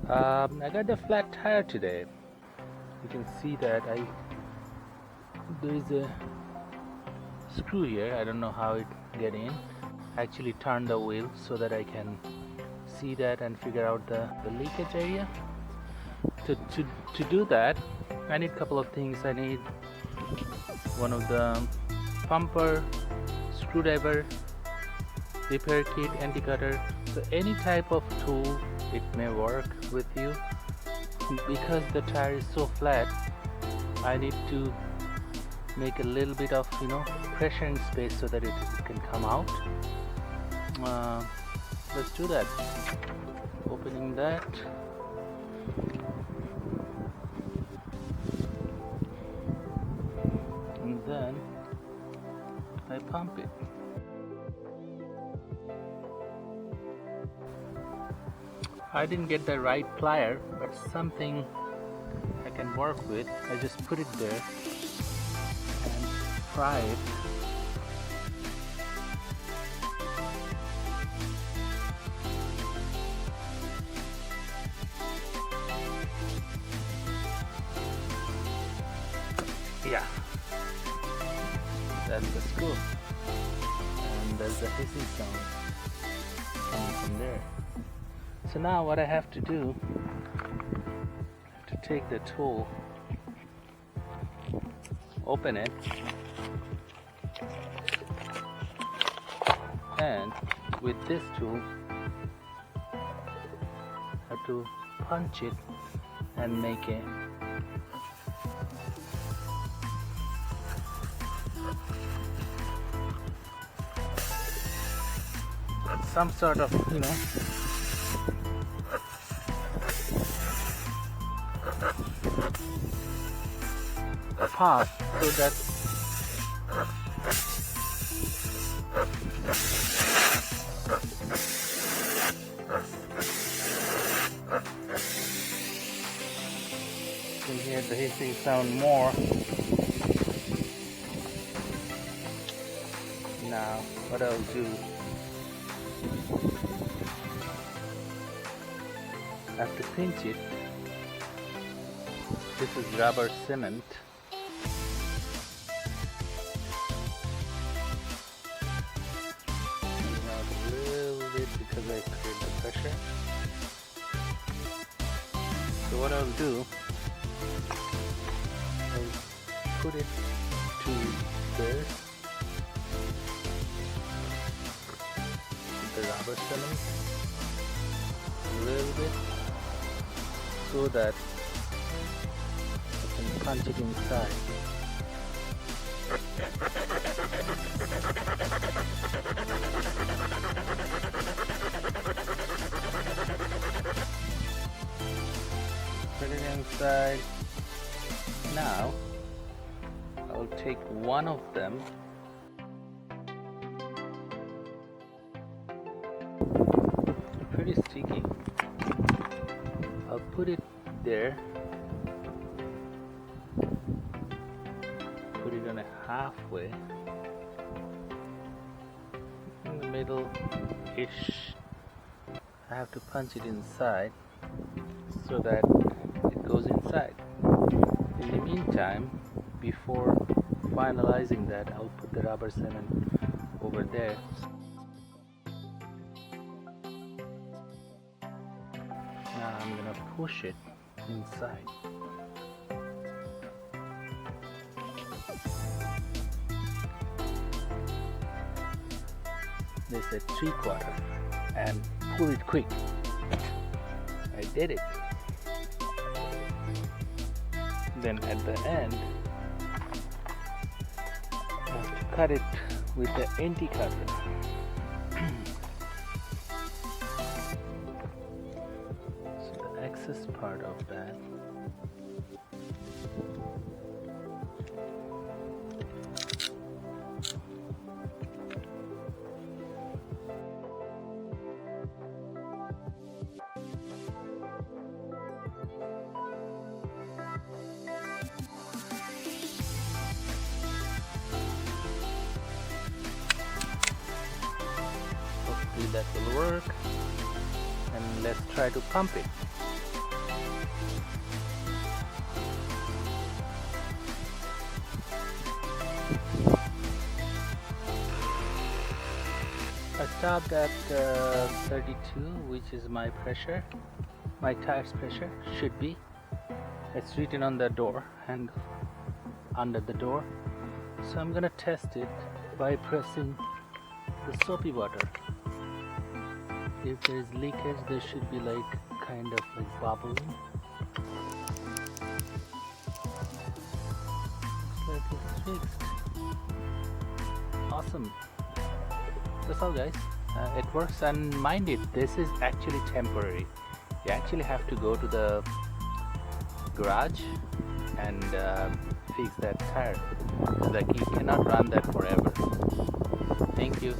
I got the flat tire today. You can see that there is a screw here. I don't know how it get in. I actually turned the wheel so that I can see that and figure out the leakage area. To do that, I need a couple of things. I need one of the pumper, screwdriver, repair kit, anti-cutter. So any type of tool it may work with you. Because the tire is so flat, I need to make a little bit of pressure in space so that it can come out. Let's do that. Opening that. And then I pump it. I didn't get the right plier, but something I can work with. I just put it there and pry it. Yeah, that's the screw, and there's the hissing sound coming from there. So now what I have to do, I have to take the tool, open it, and with this tool I have to punch it and make a some sort of path so that you can hear the hissing sound more. Now what I'll do, I have to pinch it. This is rubber cement. Out a little bit because I create the pressure. So what I'll do, I'll put it to this, the rubber cement a little bit, so that I can punch it inside. Put it inside. Now I'll take one of them, pretty sticky. I'll put it there, put it on a halfway, in the middle-ish. I have to punch it inside so that it goes inside. In the meantime, before finalizing that, I'll put the rubber cement over there. Now I'm gonna push it inside. They said 3/4 and pull it quick. I did it. Then at the end, I have to cut it with the anti-cutter. So the excess part of that, hopefully that will work, and let's try to pump it. stopped at 32, which is my pressure. My tire's pressure should be. It's written on the door and under the door. So I'm gonna test it by pressing the soapy water. If there is leakage, there should be like kind of like bubbling. Looks like it's fixed. Awesome. That's all, guys. It works, and mind it, this is actually temporary. You actually have to go to the garage and fix that tire. Like, you cannot run that forever. Thank you.